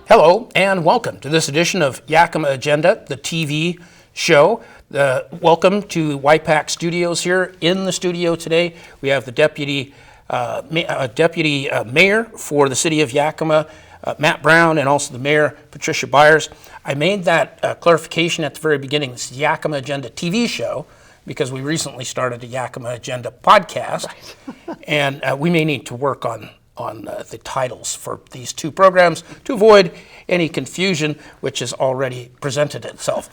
Hello and welcome to this edition of Yakima Agenda, the TV show. Welcome to YPAC Studios. Here in the studio today, we have the Deputy Mayor for the City of Yakima, Matt Brown, and also the Mayor, Patricia Byers. I made that clarification at the very beginning. This is Yakima Agenda TV show because we recently started a Yakima Agenda podcast, right. And we may need to work on the titles for these two programs to avoid any confusion, which has already presented itself.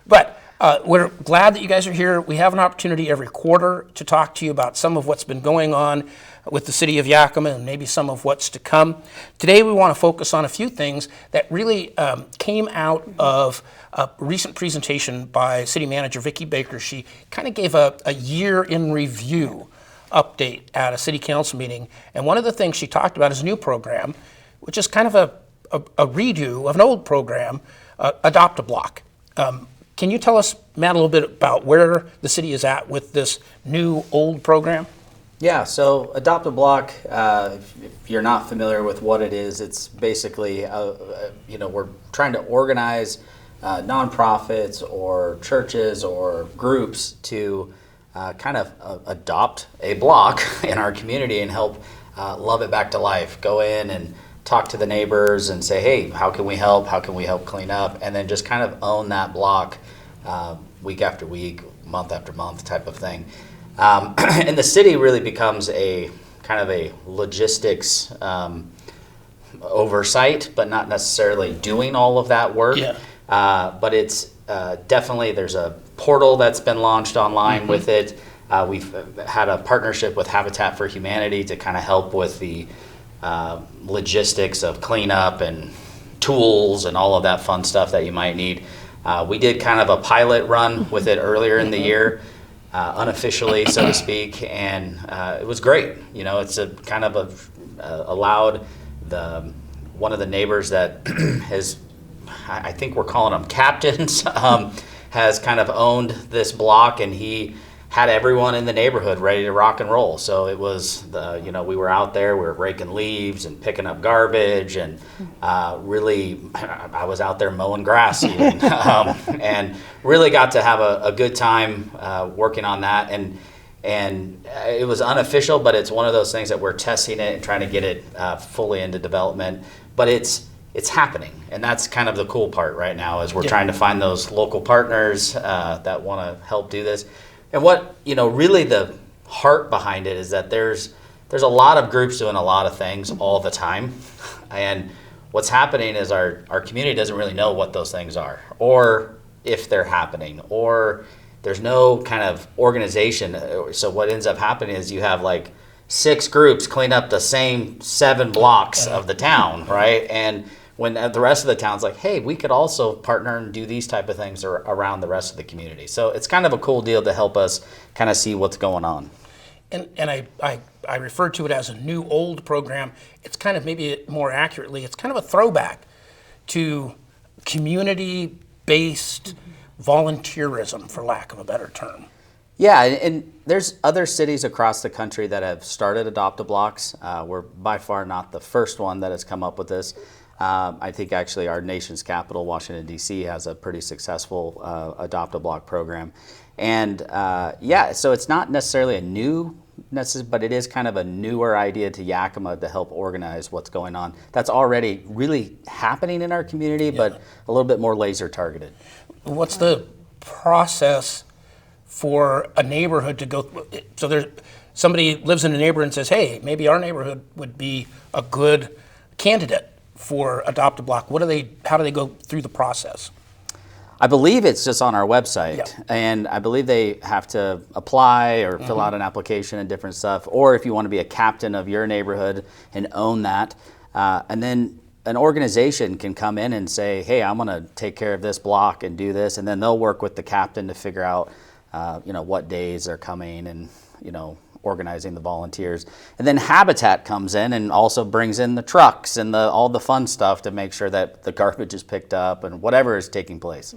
But we're glad that you guys are here. We have an opportunity every quarter to talk to you about some of what's been going on with the City of Yakima and maybe some of what's to come. Today we want to focus on a few things that really came out of a recent presentation by City Manager Vicki Baker. She kind of gave a year in review update at a city council meeting, and one of the things she talked about is a new program, which is kind of a redo of an old program, Adopt a Block. Can you tell us, Matt, a little bit about where the city is at with this new old program? Yeah, so Adopt a Block, if you're not familiar with what it is, it's basically, we're trying to organize nonprofits or churches or groups to kind of adopt a block in our community and help love it back to life. Go in and talk to the neighbors and say, hey, how can we help? How can we help clean up? And then just kind of own that block week after week, month after month type of thing. And the city really becomes a kind of a logistics oversight, but not necessarily doing all of that work. Yeah. But it's definitely, there's a portal that's been launched online with it. We've had a partnership with Habitat for Humanity to kind of help with the logistics of cleanup and tools and all of that fun stuff that you might need. We did kind of a pilot run with it earlier in the year, unofficially, so to speak, and it was great. You know, it's a kind of allowed one of the neighbors that has, I think we're calling them captains, has kind of owned this block, and he had everyone in the neighborhood ready to rock and roll. So it was, we were out there, we were raking leaves and picking up garbage, and really, I was out there mowing grass even, and really got to have a good time working on that. And it was unofficial, but it's one of those things that we're testing it and trying to get it fully into development. But it's happening, and that's kind of the cool part right now is we're trying to find those local partners that want to help do this. And what, really the heart behind it is that there's a lot of groups doing a lot of things all the time, and what's happening is our community doesn't really know what those things are, or if they're happening, or there's no kind of organization. So what ends up happening is you have like 6 groups clean up the same 7 blocks of the town, right? And when the rest of the town's like, hey, we could also partner and do these type of things around the rest of the community. So it's kind of a cool deal to help us kind of see what's going on. And I refer to it as a new old program. It's kind of, maybe more accurately, it's kind of a throwback to community-based volunteerism, for lack of a better term. Yeah, and there's other cities across the country that have started Adopt-A-Blocks. We're by far not the first one that has come up with this. I think actually our nation's capital, Washington, D.C., has a pretty successful Adopt-A-Block program. And so it's not necessarily a new, but it is kind of a newer idea to Yakima to help organize what's going on. That's already really happening in our community, but a little bit more laser targeted. What's the process for a neighborhood to go? So there's somebody lives in a neighborhood and says, hey, maybe our neighborhood would be a good candidate for Adopt a Block. How do they go through the process? I believe it's just on our website, and I believe they have to apply or fill out an application and different stuff, or if you want to be a captain of your neighborhood and own that, and then an organization can come in and say, hey, I'm going to take care of this block and do this, and then they'll work with the captain to figure out what days they're coming and organizing the volunteers. And then Habitat comes in and also brings in the trucks and all the fun stuff to make sure that the garbage is picked up and whatever is taking place.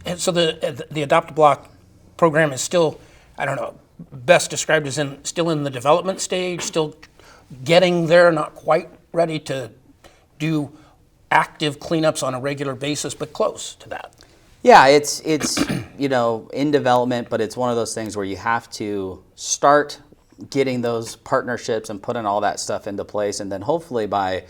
And so the Adopt a Block program is still, I don't know, best described as still in the development stage, still getting there, not quite ready to do active cleanups on a regular basis, but close to that. Yeah, it's in development, but it's one of those things where you have to start getting those partnerships and putting all that stuff into place, and then hopefully by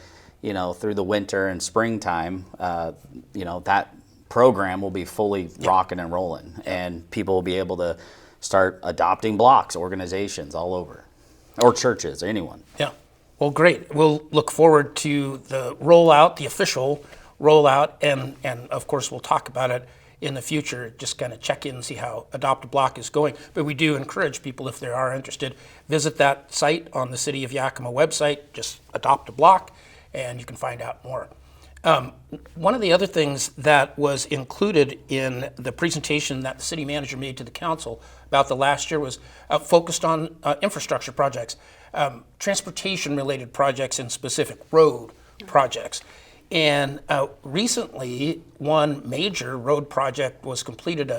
through the winter and springtime, that program will be fully rocking and rolling, and people will be able to start adopting blocks, organizations all over, or churches, or anyone. Yeah. Well, great. We'll look forward to the rollout, the official rollout, and of course we'll talk about it in the future, just kind of check in and see how Adopt a Block is going. But we do encourage people, if they are interested, visit that site on the City of Yakima website, just Adopt a Block, and you can find out more. One of the other things that was included in the presentation that the city manager made to the council about the last year was focused on infrastructure projects, transportation-related projects, and specific road projects. And recently, one major road project was completed,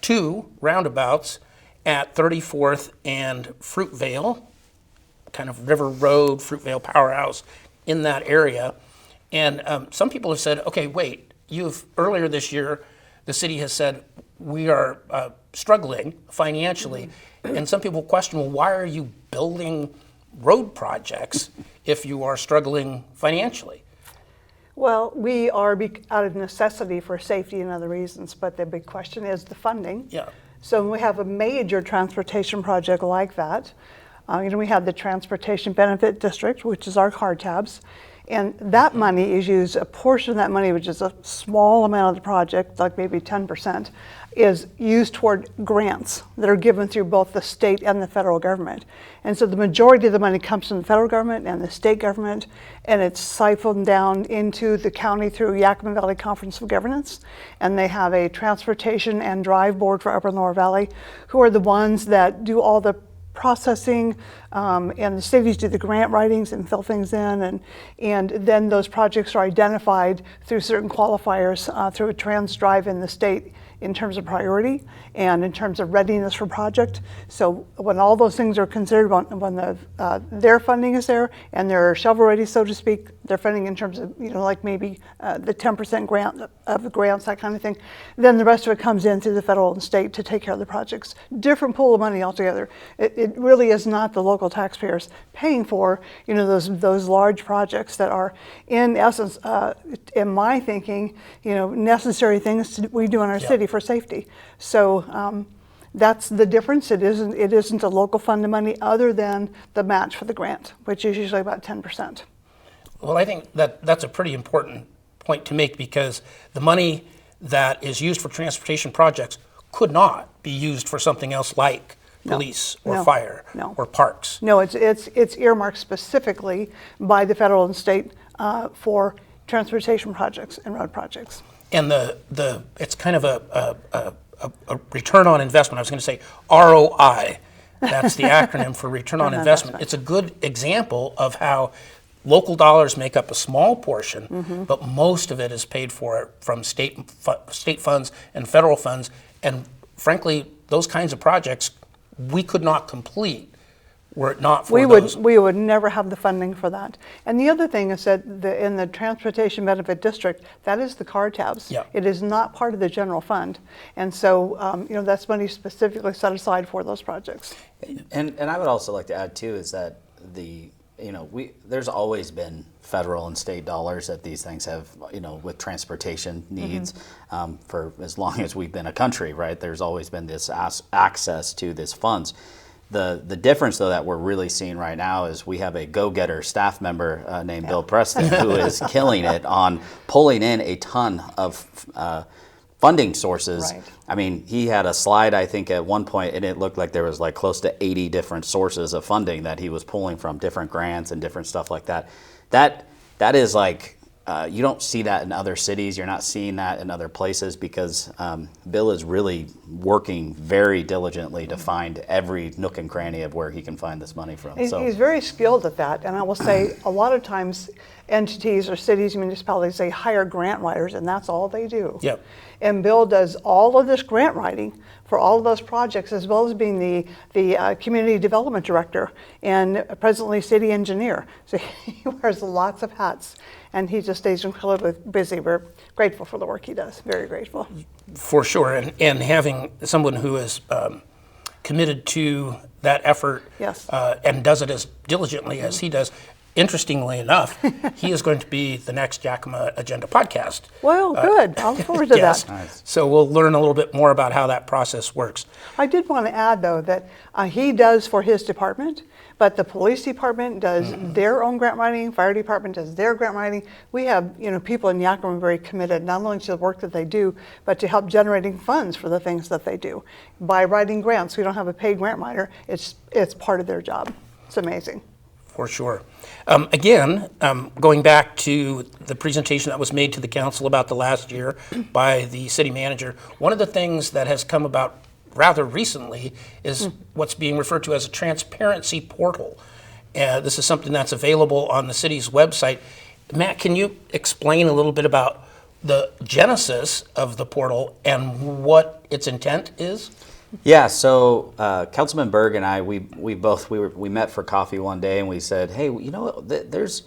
two roundabouts at 34th and Fruitvale, kind of River Road, Fruitvale Powerhouse in that area. And some people have said, okay, wait, earlier this year, the city has said we are struggling financially. And some people question, well, why are you building road projects if you are struggling financially? Well, we are out of necessity for safety and other reasons, but the big question is the funding. Yeah. So when we have a major transportation project like that, we have the Transportation Benefit District, which is our car tabs, and that money is used, a portion of that money, which is a small amount of the project, like maybe 10%, is used toward grants that are given through both the state and the federal government. And so the majority of the money comes from the federal government and the state government, and it's siphoned down into the county through Yakima Valley Conference of Governance. And they have a transportation and drive board for Upper and Lower Valley, who are the ones that do all the processing, and the cities do the grant writings and fill things in, and then those projects are identified through certain qualifiers through a trans drive in the state in terms of priority and in terms of readiness for project. So when all those things are considered, when their funding is there and they're shovel ready, so to speak, their funding in terms of like maybe the 10% grant of the grants, that kind of thing, then the rest of it comes in through the federal and state to take care of the projects. Different pool of money altogether. It really is not the local taxpayers paying for those large projects that are in essence, in my thinking, necessary things we do in our city for safety. So that's the difference. It isn't a local fund of money other than the match for the grant, which is usually about 10%. Well, I think that's a pretty important point to make, because the money that is used for transportation projects could not be used for something else like police or fire or parks. No, it's earmarked specifically by the federal and state for transportation projects and road projects. And it's kind of a return on investment. I was going to say ROI. That's the acronym for return on investment. It's a good example of how local dollars make up a small portion, but most of it is paid for from state funds and federal funds. And frankly, those kinds of projects we could not complete were it not for those. We would never have the funding for that. And the other thing is that in the Transportation Benefit District, that is the car tabs. Yeah. It is not part of the general fund. And so, that's money specifically set aside for those projects. And I would also like to add too is that there's always been federal and state dollars that these things have, with transportation needs for as long as we've been a country, right? There's always been this access to these funds. The difference, though, that we're really seeing right now is we have a go-getter staff member named Bill Preston who is killing it on pulling in a ton of funding sources. Right. I mean, he had a slide, I think, at one point, and it looked like there was like close to 80 different sources of funding that he was pulling from, different grants and different stuff like that. That is like, you don't see that in other cities. You're not seeing that in other places because Bill is really working very diligently to find every nook and cranny of where he can find this money from. He's very skilled at that. And I will say a lot of times entities or cities, municipalities, they hire grant writers and that's all they do. Yep. And Bill does all of this grant writing, for all of those projects, as well as being the community development director and presently city engineer. So he wears lots of hats, and he just stays incredibly busy. We're grateful for the work he does, very grateful. For sure, and having someone who is committed to that effort, Yes. And does it as diligently as he does. Interestingly enough, he is going to be the next Yakima Agenda podcast. Well, good. I'll look forward to Yes. that. Nice. So we'll learn a little bit more about how that process works. I did want to add, though, that he does for his department, but the police department does their own grant writing, fire department does their grant writing. We have, people in Yakima very committed, not only to the work that they do, but to help generating funds for the things that they do. By writing grants, we don't have a paid grant writer. It's part of their job. It's amazing. For sure. Again, going back to the presentation that was made to the council about the last year by the city manager, one of the things that has come about rather recently is what's being referred to as a transparency portal. This is something that's available on the city's website. Matt, can you explain a little bit about the genesis of the portal and what its intent is? Yeah, so Councilman Berg and I, we met for coffee one day, and we said, hey, there's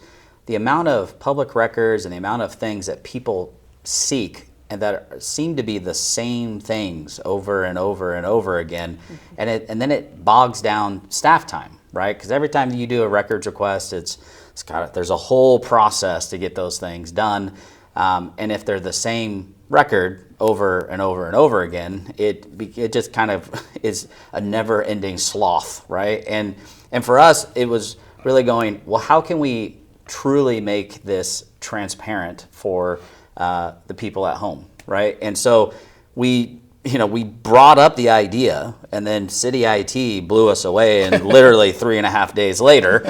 the amount of public records and the amount of things that people seek and that seem to be the same things over and over and over again, and then it bogs down staff time, right? Because every time you do a records request, there's a whole process to get those things done, and if they're the same record over and over and over again, it just kind of is a never-ending sloth, right? And for us, it was really going, well, how can we truly make this transparent for the people at home, right? And so we brought up the idea, and then City IT blew us away, and literally 3.5 days later,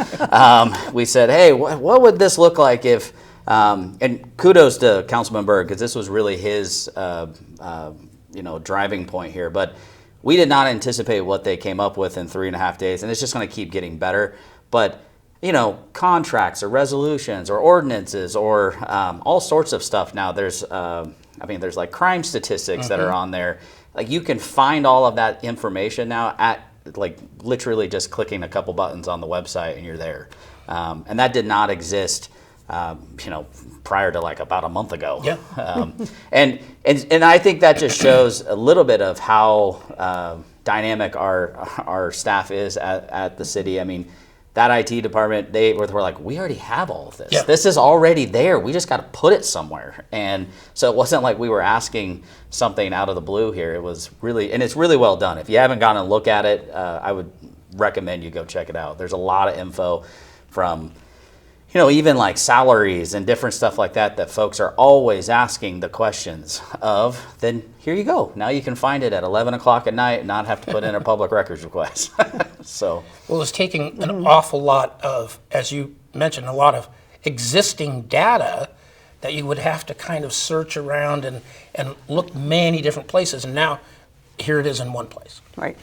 we said, hey, what would this look like if and kudos to Councilman Berg, because this was really his, driving point here. But we did not anticipate what they came up with in 3.5 days, and it's just going to keep getting better. But contracts or resolutions or ordinances or all sorts of stuff now. There's like crime statistics that are on there. Like you can find all of that information now at like literally just clicking a couple buttons on the website, and you're there. And that did not exist. Prior to like about a month ago. Yeah. And I think that just shows a little bit of how dynamic our staff is at the city. I mean, that IT department, they were like, we already have all of this. Yeah. This is already there. We just got to put it somewhere. And so it wasn't like we were asking something out of the blue here. It was really, and it's really well done. If you haven't gone and look at it, I would recommend you go check it out. There's a lot of info from even like salaries and different stuff like that folks are always asking the questions of, then here you go. Now you can find it at 11 o'clock at night and not have to put in a public records request. So, well, it's taking an awful lot of, as you mentioned, a lot of existing data that you would have to kind of search around and look many different places. And now here it is in one place. Right.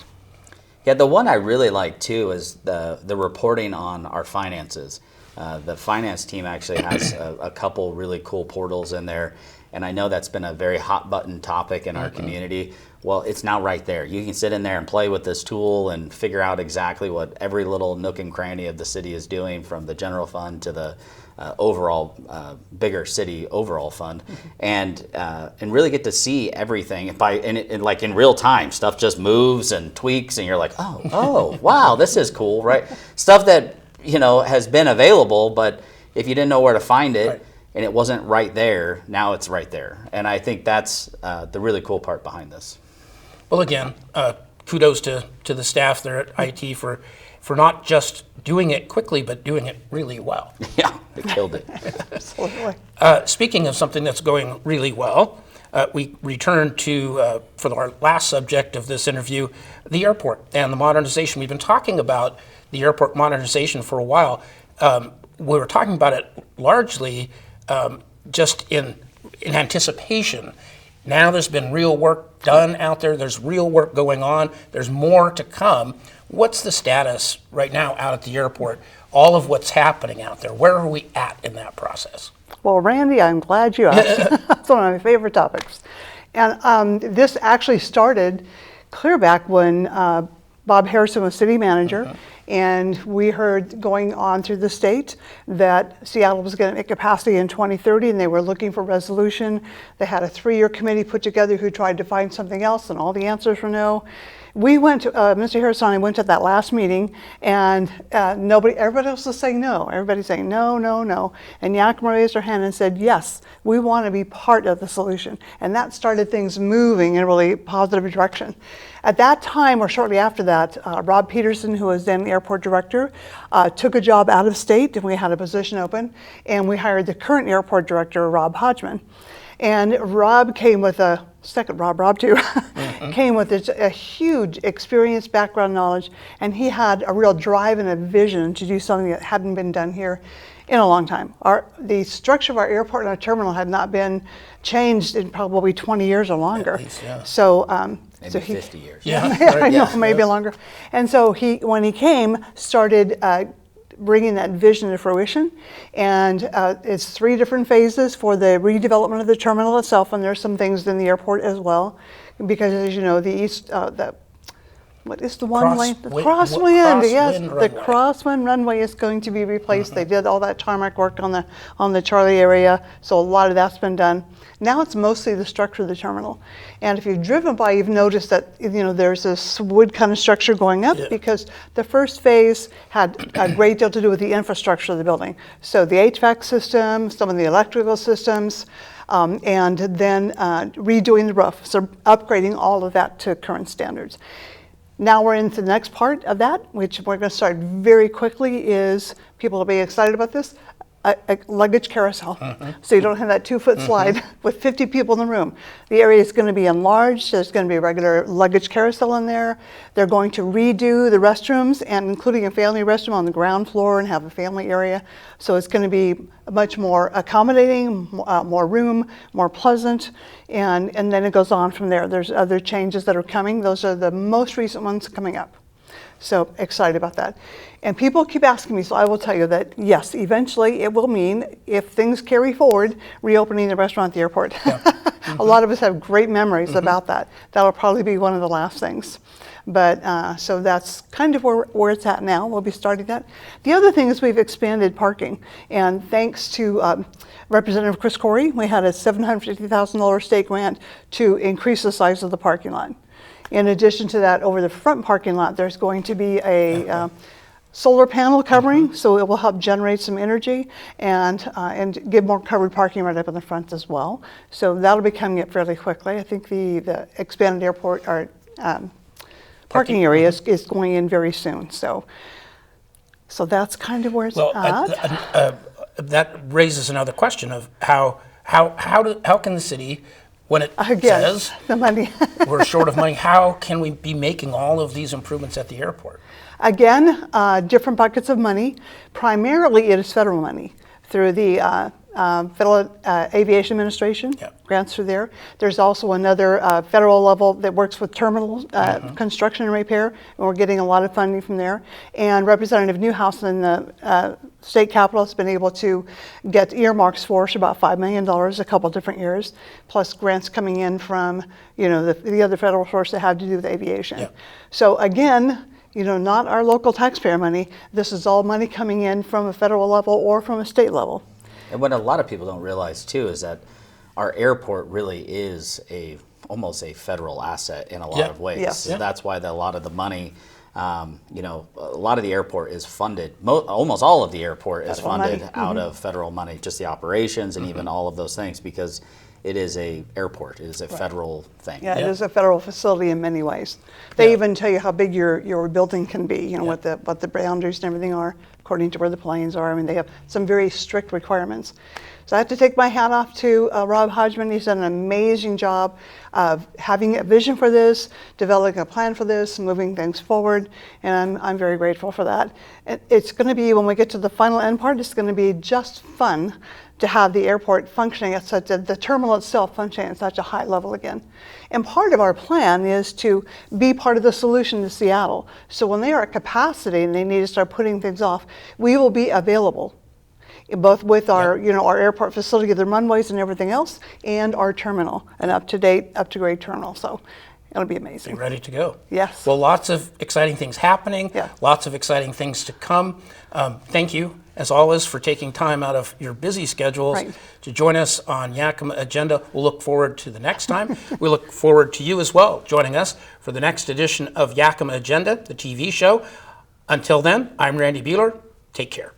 Yeah, the one I really like too is the reporting on our finances. The finance team actually has a couple really cool portals in there, and I know that's been a very hot button topic in our community. Well, it's now right there. You can sit in there and play with this tool and figure out exactly what every little nook and cranny of the city is doing, from the general fund to the overall bigger city overall fund, and really get to see everything like in real time. Stuff just moves and tweaks, and you're like, oh, wow, this is cool, right? Stuff that has been available, but if you didn't know where to find it, right, and it wasn't right there, now it's right there. And I think that's the really cool part behind this. Well, again, kudos to the staff there at IT for not just doing it quickly, but doing it really well. Yeah, they killed it. Absolutely. Speaking of something that's going really well, we return to, for our last subject of this interview, the airport and the modernization. We've been talking about the airport modernization for a while. We were talking about it largely just in anticipation. Now there's been real work done out there. There's real work going on. There's more to come. What's the status right now out at the airport? All of what's happening out there. Where are we at in that process? Well, Randy, I'm glad you asked. That's one of my favorite topics. And this actually started clear back when Bob Harrison was city manager, and we heard going on through the state that Seattle was going to make capacity in 2030, and they were looking for resolution. They had a 3-year committee put together who tried to find something else, and all the answers were no. We went to, Mr. Harrison and I went to that last meeting, and everybody else was saying no. Everybody's saying no, no, no. And Yakima raised her hand and said, yes, we want to be part of the solution. And that started things moving in a really positive direction. At that time, or shortly after that, Rob Peterson, who was then the airport director, took a job out of state, and we had a position open, and we hired the current airport director, Rob Hodgman. And Rob came with Rob too, came with a huge experience, background knowledge, and he had a real drive and a vision to do something that hadn't been done here in a long time. The structure of our airport and our terminal had not been changed in probably 20 years or longer. At least, yeah. So, Maybe 50 years. Yeah, I know, maybe longer. And so when he came, started bringing that vision to fruition, and it's 3 different phases for the redevelopment of the terminal itself, and there's some things in the airport as well, because as you know, the east, what is the one way? The crosswind, yes, the crosswind runway is going to be replaced. They did all that tarmac work on the Charlie area, so a lot of that's been done. Now it's mostly the structure of the terminal, and if you've driven by, you've noticed that there's this wood kind of structure going up because the first phase had a great deal to do with the infrastructure of the building. So the HVAC system, some of the electrical systems, and then redoing the roof, so upgrading all of that to current standards. Now we're into the next part of that, which we're going to start very quickly, is people will be excited about this, a luggage carousel. So you don't have that 2-foot slide with 50 people in the room. The area is going to be enlarged. There's going to be a regular luggage carousel in there. They're going to redo the restrooms, and including a family restroom on the ground floor, and have a family area. So it's going to be much more accommodating, more room, more pleasant, and then it goes on from there. There's other changes that are coming. Those are the most recent ones coming up. So excited about that. And people keep asking me, so I will tell you that yes, eventually it will mean, if things carry forward, reopening the restaurant at the airport. A lot of us have great memories about that. That will probably be one of the last things. But so that's kind of where it's at now. We'll be starting that. The other thing is we've expanded parking, and thanks to Representative Chris Corey, we had a $750,000 state grant to increase the size of the parking lot. In addition to that, over the front parking lot, there's going to be a solar panel covering, so it will help generate some energy and give more covered parking right up in the front as well. So that'll be coming up fairly quickly. I think the expanded airport or parking area is going in very soon. So that's kind of where it's at. That raises another question of how can the city, when it says the money we're short of money, how can we be making all of these improvements at the airport? Again, different buckets of money. Primarily, it is federal money through the Federal Aviation Administration, grants through there. There's also another federal level that works with terminal construction and repair, and we're getting a lot of funding from there. And Representative Newhouse in the state capitol has been able to get earmarks for us, about $5 million a couple different years, plus grants coming in from the other federal source that have to do with aviation. So again, not our local taxpayer money. This is all money coming in from a federal level or from a state level. And what a lot of people don't realize too is that our airport really is almost a federal asset in a lot of ways. So that's why a lot of the money, a lot of the airport is funded. Almost all of the airport is funded out of federal money, just the operations and even all of those things, because it is a airport. It is a federal thing. Yeah, it is a federal facility in many ways. They even tell you how big your building can be, what the boundaries and everything are, according to where the planes are. I mean, they have some very strict requirements. So I have to take my hat off to Rob Hodgman. He's done an amazing job of having a vision for this, developing a plan for this, moving things forward, and I'm very grateful for that. It's going to be, when we get to the final end part, it's going to be just fun to have the airport functioning at the terminal itself functioning at such a high level again. And part of our plan is to be part of the solution to Seattle. So when they are at capacity and they need to start putting things off, we will be available, both with our our airport facility, the runways and everything else, and our terminal, an up-to-date, up-to-grade terminal. So It'll be Be amazing. ready to go. Yes. Well, lots of exciting things happening. Yeah. Lots of exciting things to come. Thank you, as always, for taking time out of your busy schedules Right. to join us on Yakima Agenda. We'll look forward to the next time. We look forward to you as well joining us for the next edition of Yakima Agenda, the TV show. Until then, I'm Randy Beeler. Take care.